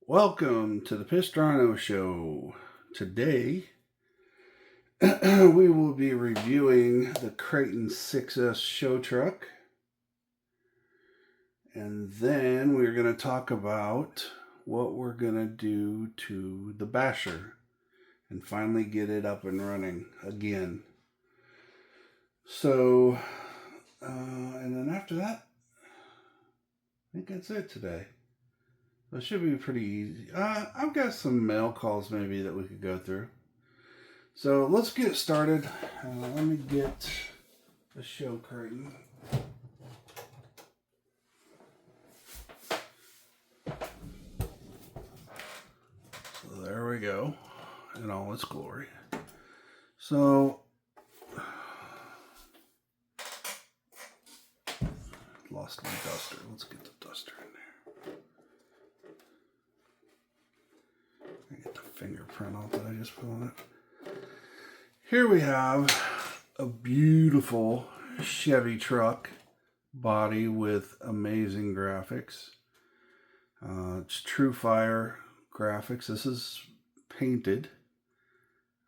Welcome to the Pistrano Show. Today, we will be reviewing the Kraton 6S show truck. And then we're going to talk about what we're going to do to the Basher and finally get it up and running again. So, and then after that, I think that's it today. It should be pretty easy. I've got some mail calls maybe that we could go through. So let's get started. Let me get the show curtain. So there we go, in all its glory. So, lost my duster. Let's get the duster in there. I get the fingerprint off that I just put on it. Here we have a beautiful Chevy truck body with amazing graphics. It's True Fire graphics. This is painted.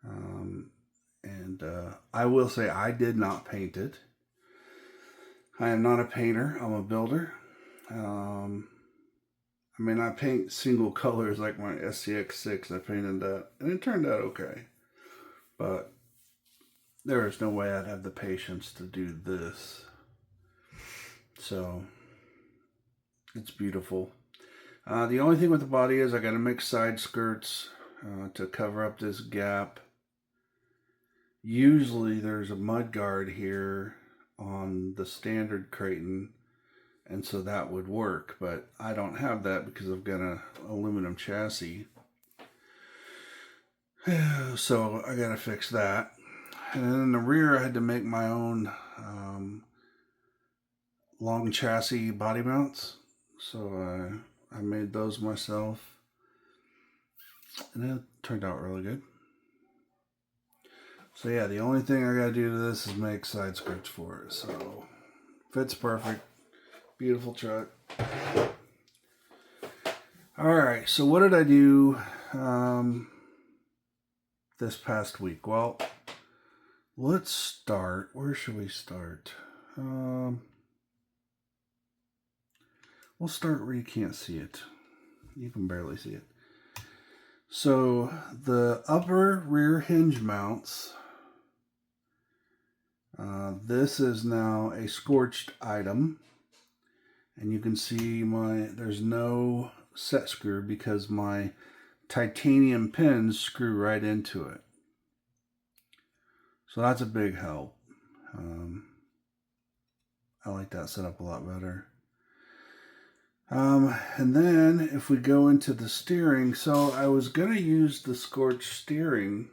And I will say I did not paint it. I am not a painter. I'm a builder. I paint single colors like my SCX6. I painted that, and it turned out okay. But there is no way I'd have the patience to do this. So, it's beautiful. The only thing with the body is I got to make side skirts to cover up this gap. Usually there's a mud guard here on the standard Kraton, and so that would work, but I don't have that because I've got an aluminum chassis. So I got to fix that. And then in the rear I had to make my own long chassis body mounts. So I made those myself, and it turned out really good. So yeah, the only thing I gotta do to this is make side skirts for it. So fits perfect. Beautiful truck. Alright, so what did I do this past week? Well, let's start. Where should we start? We'll start where you can't see it. You can barely see it. So the upper rear hinge mounts. This is now a scorched item. And you can see there's no set screw because my titanium pins screw right into it. So that's a big help. I like that setup a lot better. And then if we go into the steering, so I was going to use the scorched steering,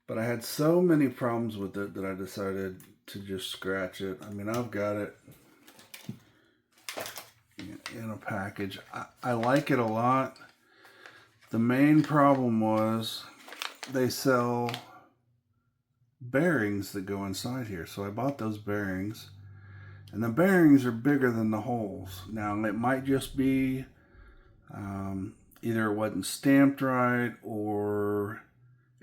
but I had so many problems with it that I decided to just scratch it. I've got it in a package. I like it a lot. The main problem was they sell bearings that go inside here. So I bought those bearings, and the bearings are bigger than the holes. Now it might just be either it wasn't stamped right or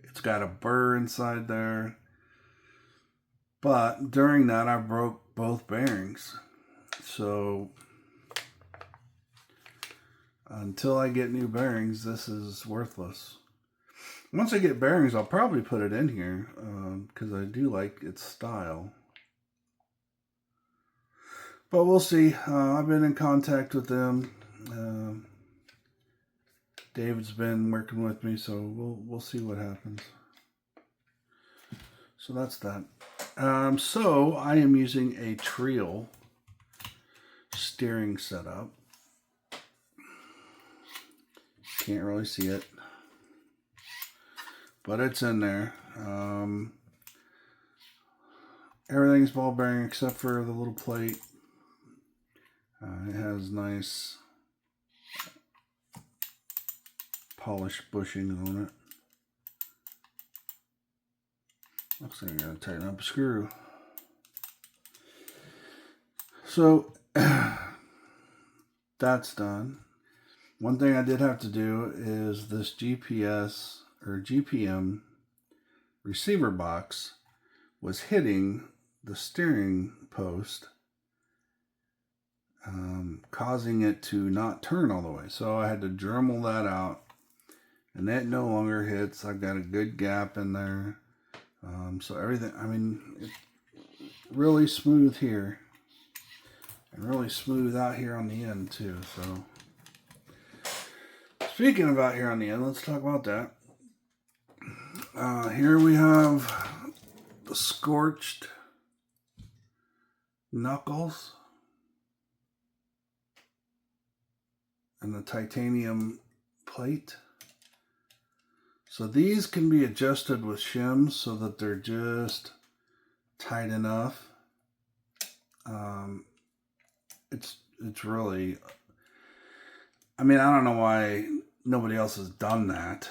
it's got a burr inside there. But during that I broke both bearings. So until I get new bearings, this is worthless. Once I get bearings, I'll probably put it in here because I do like its style. But we'll see. I've been in contact with them. David's been working with me, so we'll see what happens. So that's that. So I am using a Trio steering setup. Can't really see it, but it's in there. Everything's ball bearing except for the little plate. It has nice polished bushings on it. Looks like I gotta tighten up a screw. So that's done. One thing I did have to do is this GPS or GPM receiver box was hitting the steering post, causing it to not turn all the way. So I had to Dremel that out, and that no longer hits. I've got a good gap in there. So everything, I mean, it's really smooth here and really smooth out here on the end too. So speaking about here on the end, let's talk about that. Here we have the scorched knuckles and the titanium plate. So these can be adjusted with shims so that they're just tight enough. It's really, I mean, I don't know why nobody else has done that.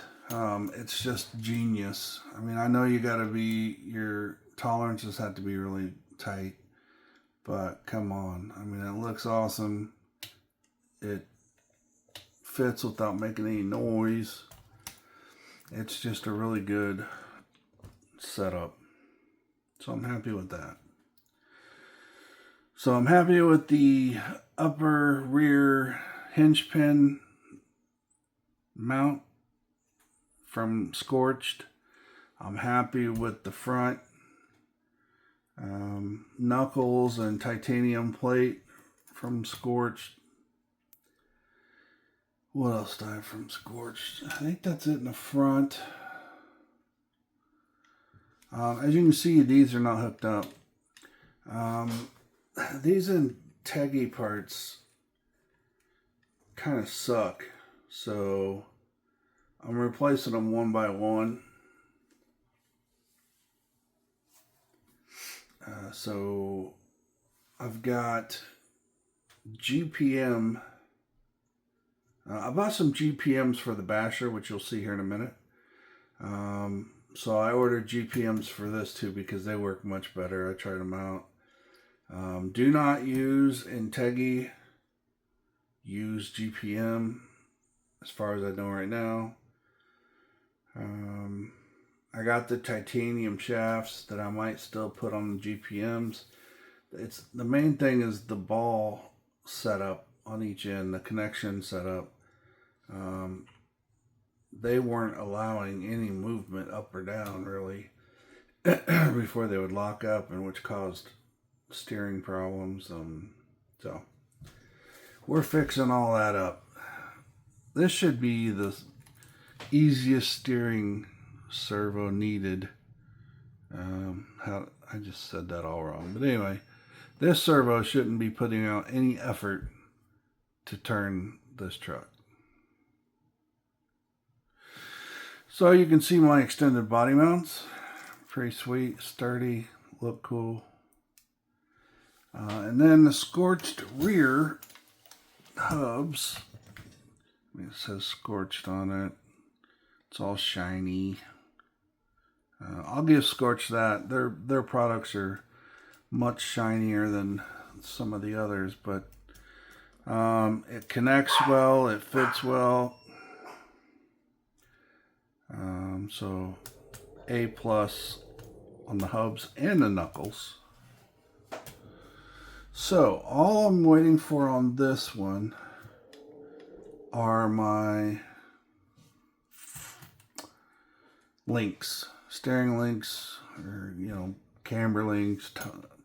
It's just genius. I mean, I know your tolerances have to be really tight, but come on. I mean, it looks awesome. It fits without making any noise. It's just a really good setup. So I'm happy with that. So I'm happy with the upper rear hinge pin mount from Scorched. I'm happy with the front knuckles and titanium plate from Scorched. What else do I have from Scorched? I think that's it in the front. As you can see, these are not hooked up. These Integrity parts kind of suck, so I'm replacing them one by one. So I've got GPM. I bought some GPMs for the basher, which you'll see here in a minute. So I ordered GPMs for this too because they work much better. I tried them out. Do not use Integrity. Use GPM as far as I know right now. I got the titanium shafts that I might still put on the GPMs. The main thing is the ball setup on each end, the connection setup. They weren't allowing any movement up or down really before they would lock up, and which caused steering problems. So we're fixing all that up. This should be the easiest steering servo needed. I just said that all wrong, but anyway, this servo shouldn't be putting out any effort to turn this truck. So you can see my extended body mounts. Pretty sweet, sturdy, look cool. And then the Scorched rear hubs. It says Scorched on it. It's all shiny. I'll give Scorched that. Their products are much shinier than some of the others, but it connects well, it fits well. So A+ on the hubs and the knuckles. So all I'm waiting for on this one are my links, steering links, or camber links,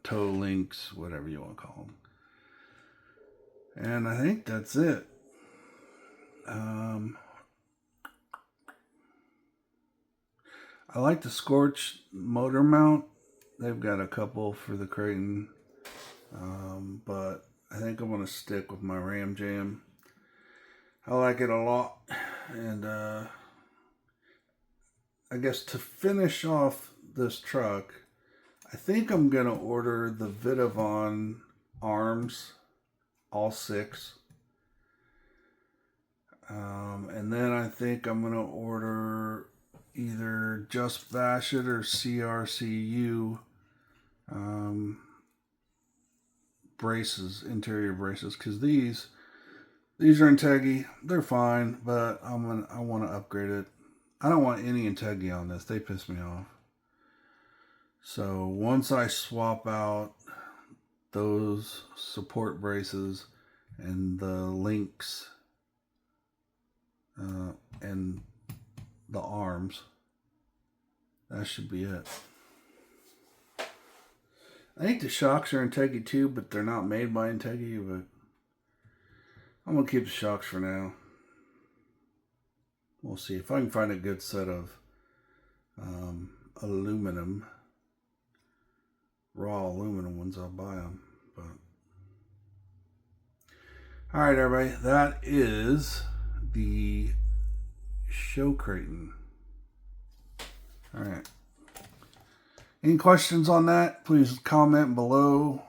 toe links, whatever you want to call them. And I think that's it. I like the Scorched motor mount. They've got a couple for the Kraton, but I think I'm going to stick with my Ram Jam. I like it a lot, and I guess to finish off this truck, I think I'm going to order the Vitavon arms, all 6. And then I think I'm going to order either Just Bash It or CRCU braces, interior braces, because these These are Integi. They're fine, but I want to upgrade it. I don't want any Integi on this. They piss me off. So once I swap out those support braces and the links and the arms, that should be it. I think the shocks are Integi too, but they're not made by Integi, but I'm going to keep the shocks for now. We'll see if I can find a good set of aluminum, raw aluminum ones. I'll buy them. But all right, everybody, that is the show Kraton. All right. Any questions on that? Please comment below.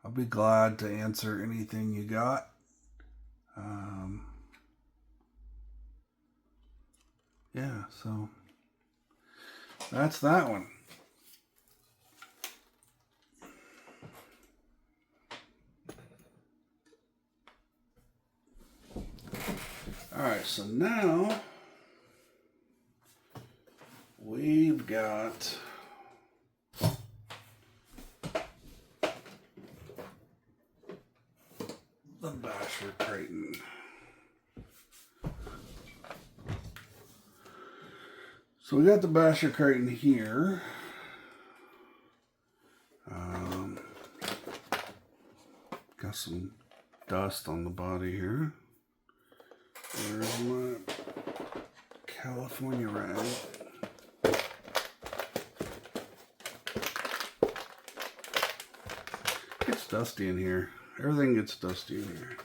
I'll be glad to answer anything you got. Yeah, so that's that one. Alright, so now we've got the Basher Kraton. So we got the Basher Kraton here. Got some dust on the body here. There's my California rag. It's dusty in here. Everything gets dusty in here.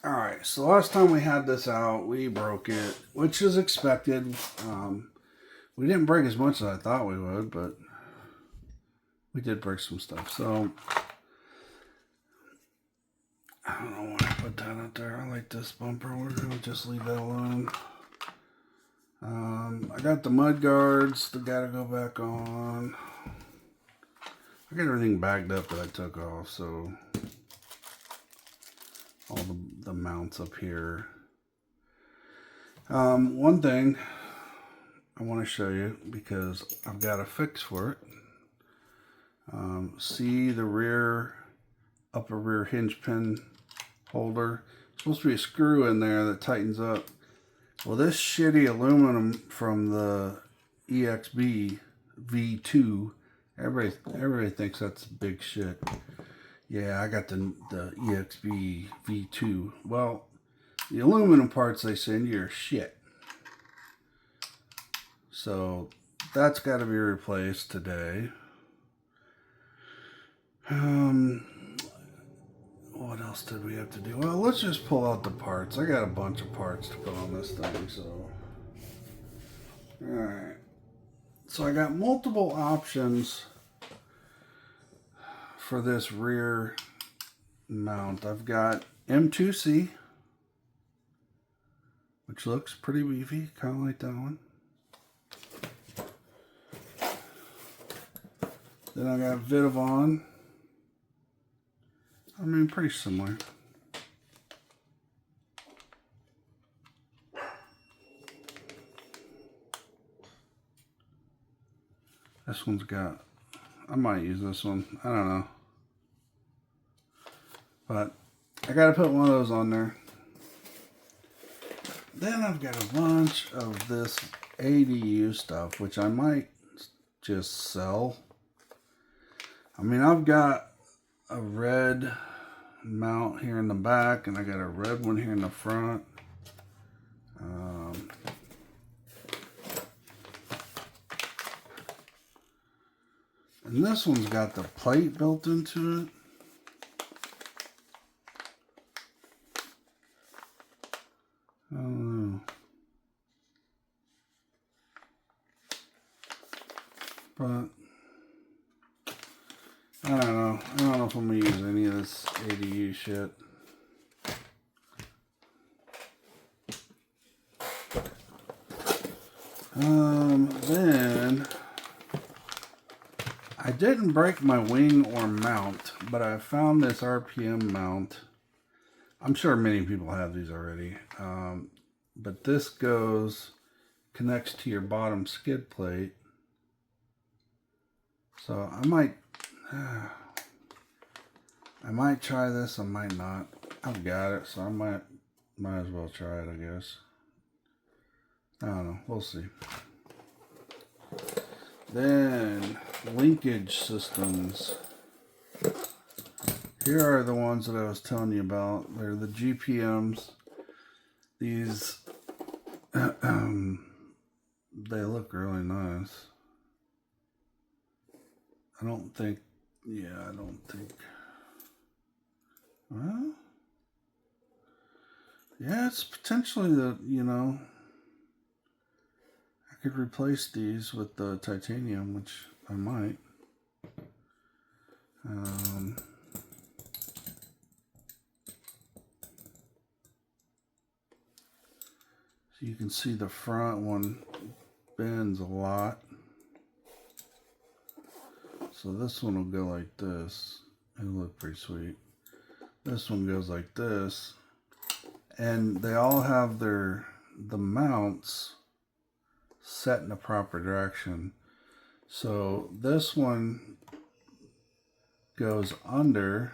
Alright, so last time we had this out, we broke it, which is expected. We didn't break as much as I thought we would, but we did break some stuff. So, I don't know why I put that out there. I like this bumper. We're going to just leave that alone. I got the mud guards that got to go back on. I got everything bagged up that I took off, so all the mounts up here. One thing I want to show you, because I've got a fix for it. See the upper rear hinge pin holder? There's supposed to be a screw in there that tightens up. Well, this shitty aluminum from the EXB V2, everybody thinks that's big shit. Yeah, I got the EXB V2. Well, the aluminum parts they send you are shit. So that's got to be replaced today. What else did we have to do? Well, let's just pull out the parts. I got a bunch of parts to put on this thing, so. Alright. So I got multiple options for this rear mount. I've got M2C, which looks pretty beefy, kind of like that one. Then I got Vitavon. I mean, pretty similar. This one's got, I might use this one. I don't know. But I got to put one of those on there. Then I've got a bunch of this ADU stuff, which I might just sell. I mean, I've got a red mount here in the back, and I got a red one here in the front. And this one's got the plate built into it. I don't know. But I don't know. I don't know if I'm going to use any of this ADU shit. Then I I didn't break my wing or mount, but I found this RPM mount. I'm sure many people have these already. But this connects to your bottom skid plate. So I might try this, I might not. I've got it, so I might as well try it, I guess. I don't know, we'll see. Then, linkage systems. Here are the ones that I was telling you about. They're the GPMs. These, they look really nice. I don't think, well, yeah, it's potentially that, I could replace these with the titanium, which I might. So you can see the front one bends a lot. So this one will go like this. It'll look pretty sweet. This one goes like this. And they all have the mounts set in the proper direction. So this one goes under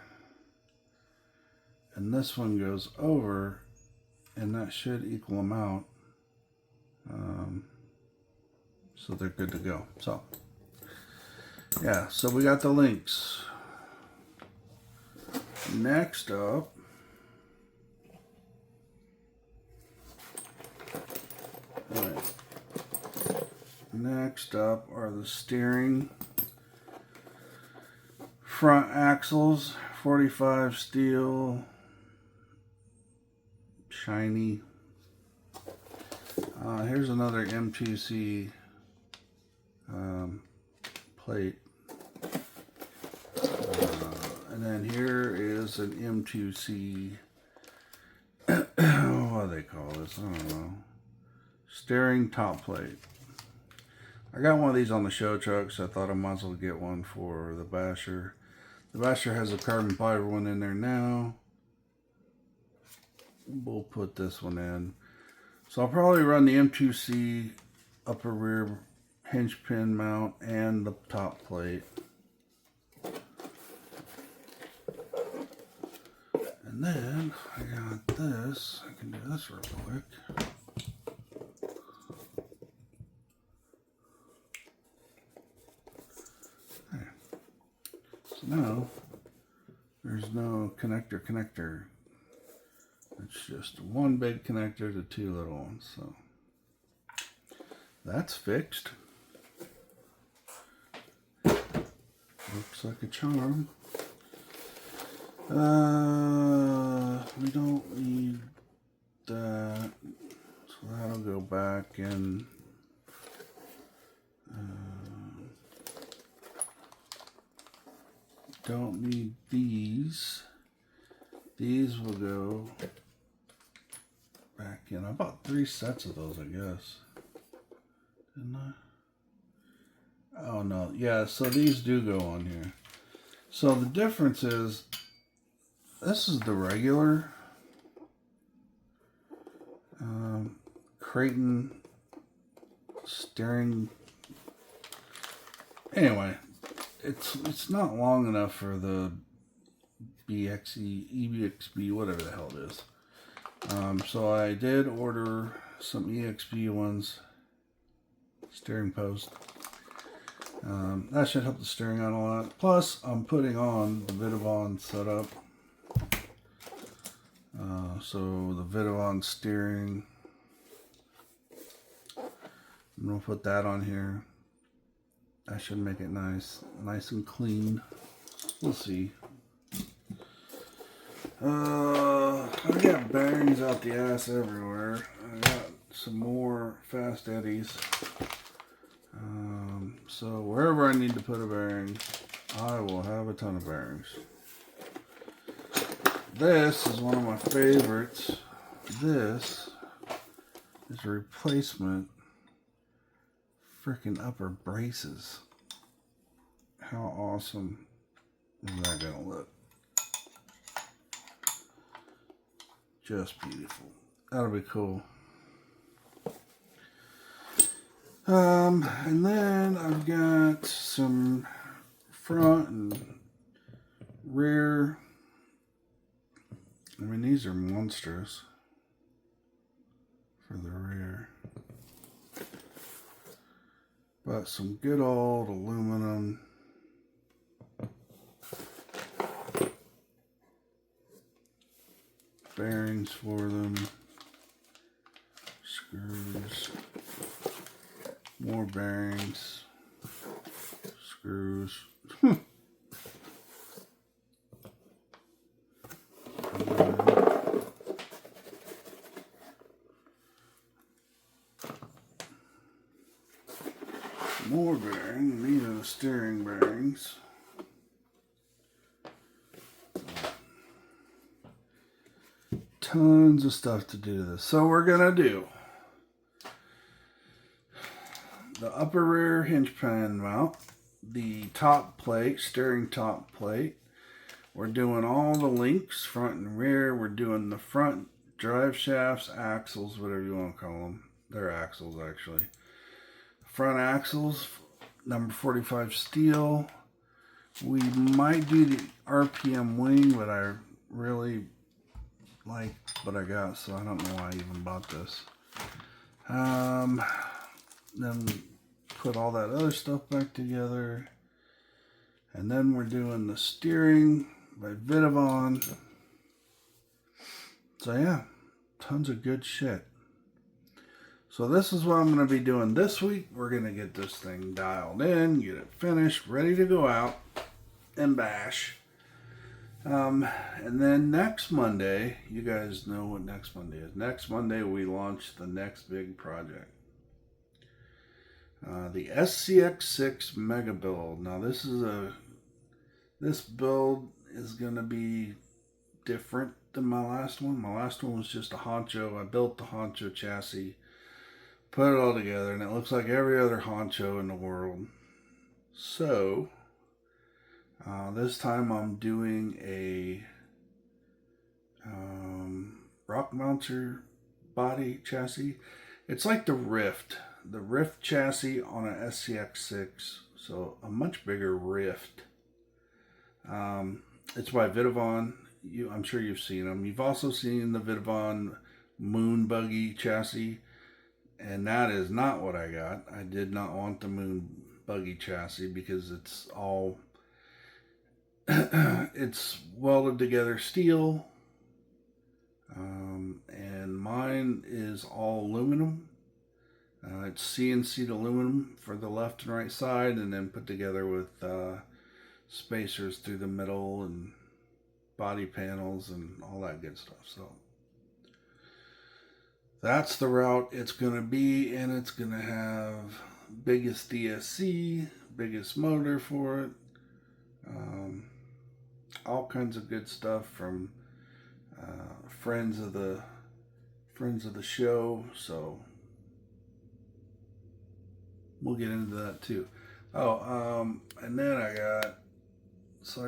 and this one goes over, and that should equal them out. So they're good to go. So yeah, so we got the links. Next up, are the steering front axles, 45 steel, shiny. Here's another M2C plate. And then here is an M2C, what do they call this? I don't know. Steering top plate. I got one of these on the show truck, so I thought I might as well get one for the Basher. The Basher has a carbon fiber one in there now. We'll put this one in. So I'll probably run the M2C upper rear hinge pin mount and the top plate. And then I got this. I can do this real quick. There. So now there's no connector. It's just one big connector to two little ones. So that's fixed. Looks like a charm. We don't need that, so that'll go back in. Don't need these. These will go back in. I bought 3 sets of those, I guess. Didn't I? Oh no, yeah, so these do go on here. So the difference is, this is the regular Kraton steering. Anyway, it's not long enough for the EXB, whatever the hell it is. So I did order some EXB ones, steering post. That should help the steering out a lot. Plus, I'm putting on the Vidavon setup. So the Vidavon steering, I'm gonna put that on here. That should make it nice and clean. We'll see. I got bearings out the ass everywhere. I got some more fast eddies. So wherever I need to put a bearing, I will have a ton of bearings. This is one of my favorites. This is a replacement freaking upper braces. How awesome is that going to look? Just beautiful. That'll be cool. And then I've got some front and rear. I mean, these are monstrous for the rear. But some good old aluminum. Bearings for them. Screws. More bearings. Screws. More bearings. These are the steering bearings. Tons of stuff to do this. So we're gonna do the upper rear hinge pan mount, the top plate, steering top plate. We're doing all the links, front and rear. We're doing the front drive shafts, axles, whatever you want to call them. They're axles, actually. Front axles, number 45 steel. We might do the RPM wing, but I really like what I got, so I don't know why I even bought this. Then put all that other stuff back together. And then we're doing the steering by Vidavon. So yeah, tons of good shit. So this is what I'm going to be doing this week. We're going to get this thing dialed in, get it finished, ready to go out and bash. And then next Monday, you guys know what next Monday is. Next Monday, we launch the next big project. The SCX6 Mega Build. Now this build is going to be different than my last one. My last one was just a honcho. I built the honcho chassis, put it all together, and it looks like every other honcho in the world. So, this time I'm doing a rock mounter body chassis. It's like the Rift chassis on an SCX6, so a much bigger Rift. It's by Vidavon. I'm sure you've seen them. You've also seen the Vidavon Moon Buggy chassis, and that is not what I got. I did not want the Moon Buggy chassis because it's all it's welded together steel, and mine is all aluminum. It's CNC'd aluminum for the left and right side, and then put together with spacers through the middle and body panels and all that good stuff. So that's the route it's going to be, and it's going to have biggest DSC, biggest motor for it, all kinds of good stuff from friends of the show. So we'll get into that too. And then I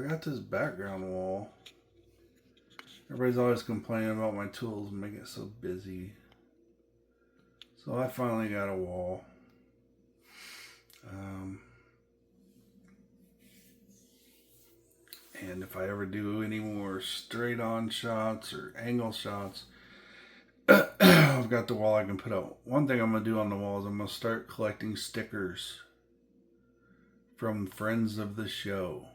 got this background wall. Everybody's always complaining about my tools and making it so busy. So I finally got a wall. And if I ever do any more straight on shots or angle shots, I've got the wall I can put up. One thing I'm going to do on the wall is I'm going to start collecting stickers from friends of the show.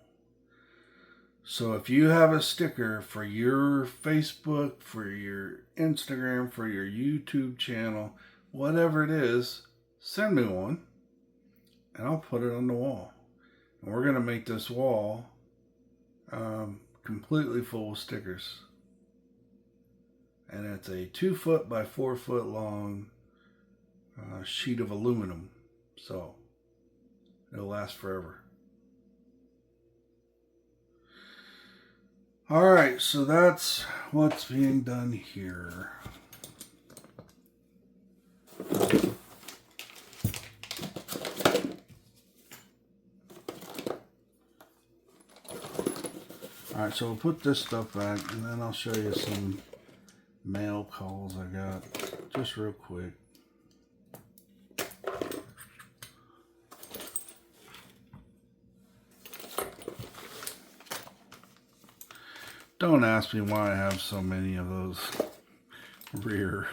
So if you have a sticker for your Facebook, for your Instagram, for your YouTube channel, whatever it is, send me one and I'll put it on the wall. And we're going to make this wall completely full of stickers. And it's a 2 foot by 4 foot long sheet of aluminum. So it'll last forever. Alright, so that's what's being done here. Alright, so we'll put this stuff back, and then I'll show you some mail calls I got, just real quick. Don't ask me why I have so many of those rear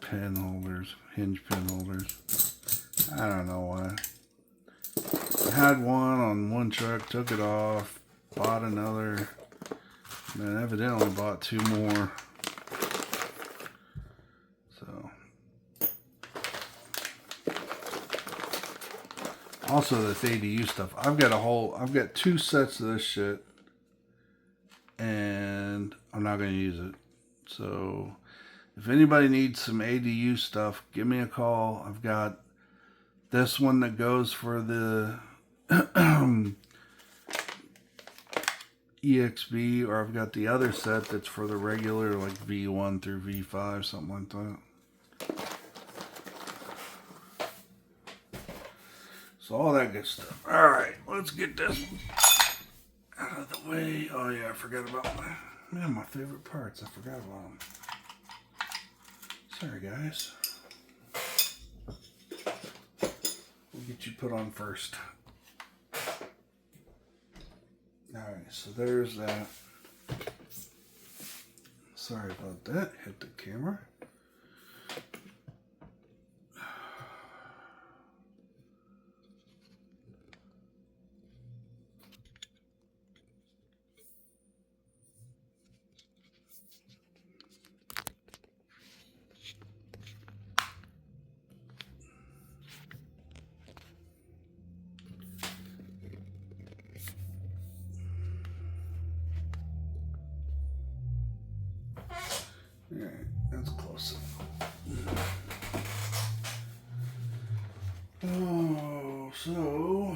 pen holders, hinge pen holders. I don't know why. I had one on one truck, took it off, bought another, and then evidently bought 2 more. So, also this ADU stuff. I've got 2 sets of this shit, and I'm not going to use it. So, if anybody needs some ADU stuff, give me a call. I've got this one that goes for the EXB, or I've got the other set that's for the regular, like V1 through V5, something like that. So all that good stuff. Alright, let's get this out of the way. Oh yeah, I forgot about my favorite parts. I forgot about them. Sorry guys. We'll get you put on first. Alright, so there's that. Sorry about that. Hit the camera. Alright, that's close enough. Oh, so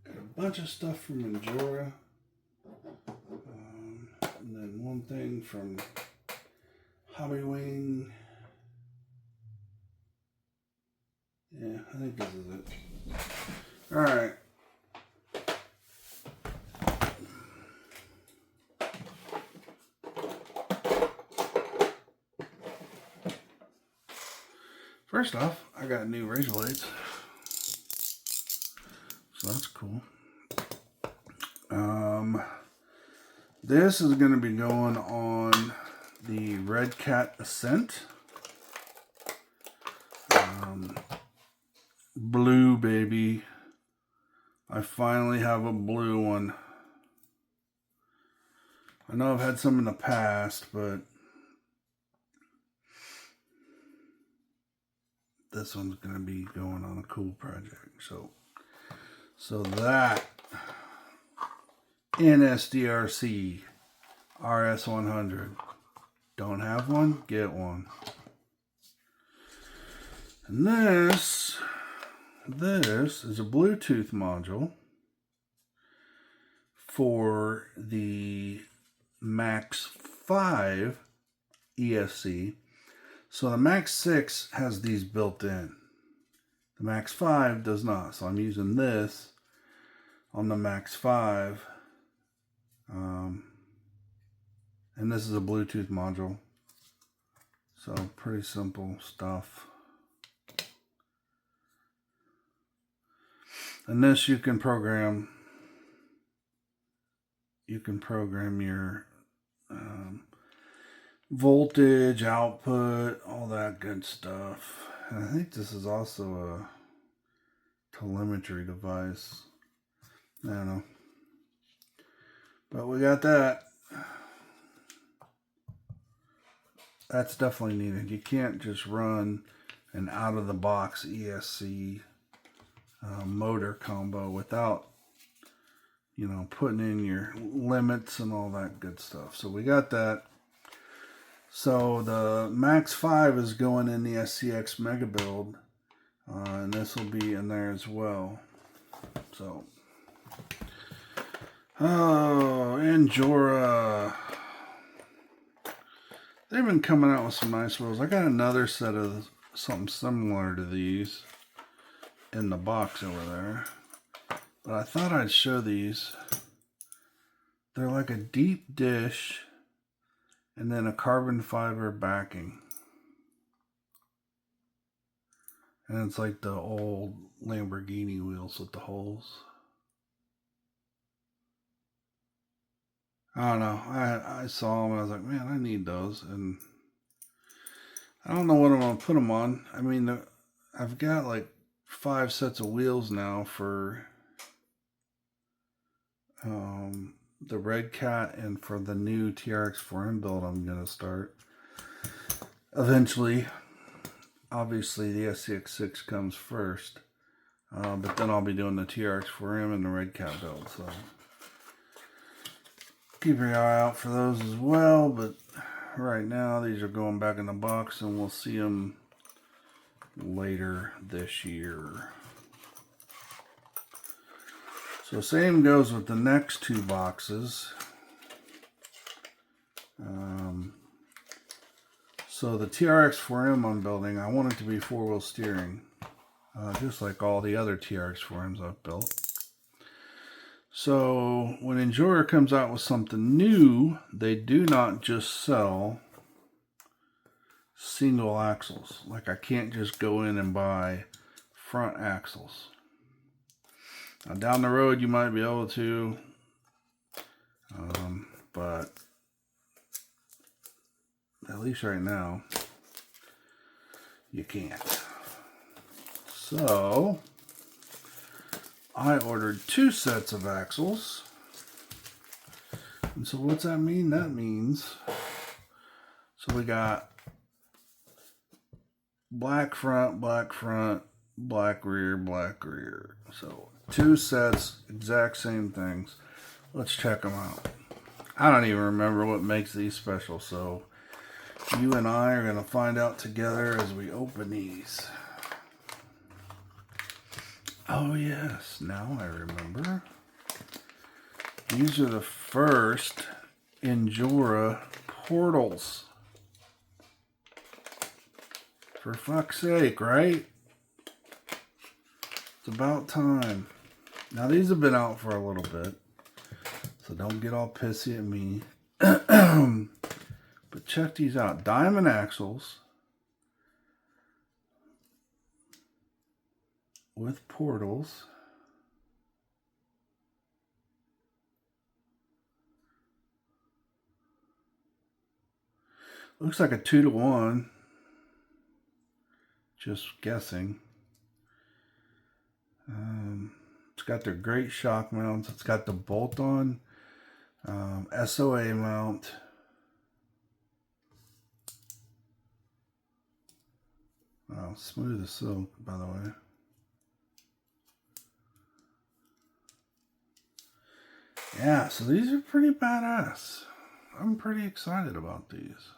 got a bunch of stuff from Majora, and then one thing from Hobby Wing. Yeah, I think this is it. Alright. First off, I got new razor blades, so that's cool. This is going to be going on the Redcat Ascent. Blue, baby. I finally have a blue one. I know I've had some in the past, but this one's going to be going on a cool project. So that NSDRC RS100. Don't have one? Get one. And this is a Bluetooth module for the Max 5 ESC. So the Max 6 has these built in. The Max 5 does not. So I'm using this on the Max 5. And this is a Bluetooth module. So pretty simple stuff. And this you can program. You can program your voltage, output, all that good stuff. And I think this is also a telemetry device. I don't know. But we got that. That's definitely needed. You can't just run an out-of-the-box ESC motor combo without, you know, putting in your limits and all that good stuff. So we got that. So the Max 5 is going in the SCX Mega Build, and this will be in there as well. So, oh, Anjora. They've been coming out with some nice wheels. I got another set of something similar to these. in the box over there. But I thought I'd show these. They're like a deep dish and then a carbon fiber backing. And it's like the old Lamborghini wheels with the holes. I don't know. I saw them and I was like, man, I need those. And I don't know what I'm going to put them on. I mean, I've got like 5 sets of wheels now for the Redcat and for the new TRX4M build I'm going to start. Eventually, obviously the SCX6 comes first. But then I'll be doing the TRX4M and the Redcat build. So keep your eye out for those as well. But right now, these are going back in the box and we'll see them later this year. So same goes with the next 2 boxes. So the TRX4M I'm building, I want it to be 4-wheel steering, just like all the other TRX4Ms I've built. So when Enjoyer comes out with something new, they do not just sell single axles. Like I can't just go in and buy front axles. Now down the road you might be able to, but at least right now you can't. So I ordered 2 sets of axles. And so what's that mean? That means, so we got black front, black rear. So 2 sets, exact same things. Let's check them out. I don't even remember what makes these special, so you and I are going to find out together as we open these. Oh yes, now I remember. These are the first Endura portals. For fuck's sake, right? It's about time. Now these have been out for a little bit, so don't get all pissy at me. But check these out. Diamond axles with portals. Looks like a 2-to-1. Just guessing. It's got their great shock mounts. It's got the bolt-on SOA mount. Wow, smooth as silk, by the way. Yeah, so these are pretty badass. I'm pretty excited about these.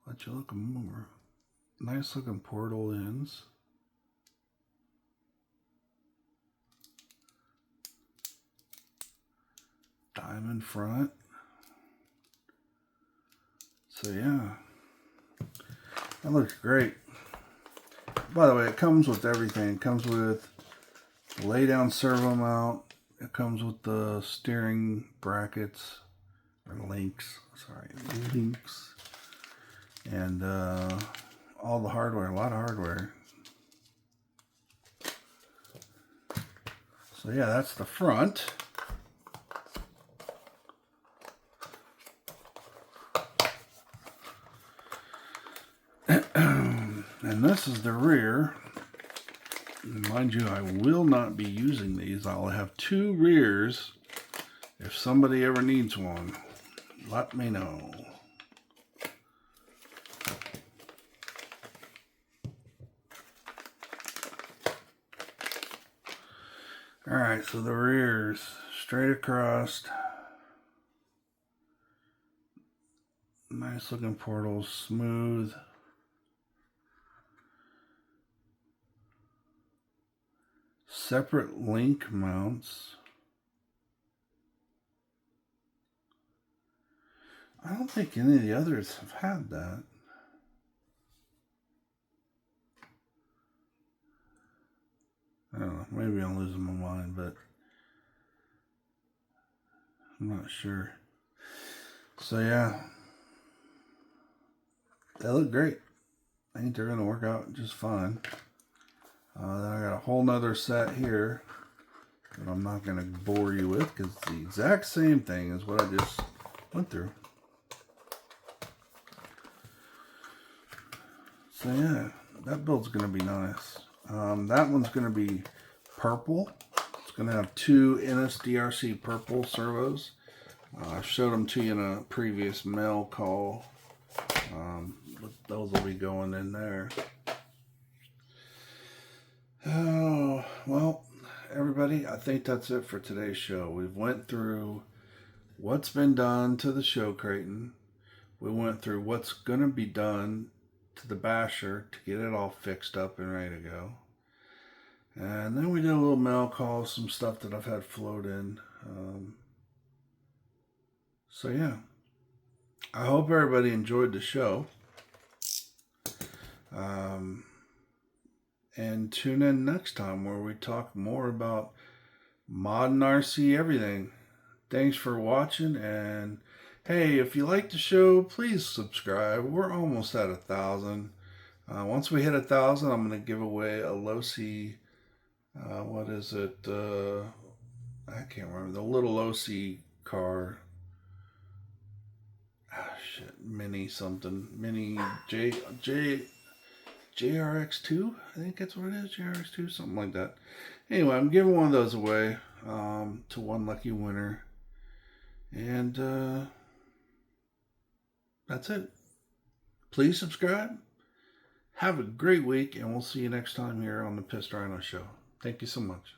Let you look more. Nice looking portal ends. Diamond front. So yeah, that looks great. By the way, it comes with everything. It comes with lay down servo mount. It comes with the steering brackets or links. Sorry, links. And all the hardware, a lot of hardware. So yeah, that's the front. And this is the rear. And mind you, I will not be using these. I'll have 2 rears. If somebody ever needs one, let me know. Alright, so the rears, straight across. Nice looking portals, smooth. Separate link mounts. I don't think any of the others have had that. don't know. Maybe I'm losing my mind, but I'm not sure. So yeah, they look great. I think they're going to work out just fine. Then I got a whole nother set here that I'm not going to bore you with because it's the exact same thing as what I just went through. So yeah, that build's going to be nice. That one's going to be purple. It's going to have 2 NSDRC purple servos. I showed them to you in a previous mail call. But those will be going in there. Oh, well, everybody, I think that's it for today's show. We've went through what's been done to the show Kraton. We went through what's going to be done to the basher to get it all fixed up and ready to go. And then we did a little mail call, some stuff that I've had float in. So yeah, I hope everybody enjoyed the show. And tune in next time where we talk more about modern RC everything. Thanks for watching, and hey, if you like the show, please subscribe. We're almost at 1,000. Once we hit 1,000, I'm going to give away a Losi, what is it? I can't remember. The little Losi car. Mini something. Mini JRX2, I think that's what it is, JRX2, something like that. Anyway, I'm giving one of those away to one lucky winner. And that's it. Please subscribe. Have a great week, and we'll see you next time here on the Pissed Rhino Show. Thank you so much.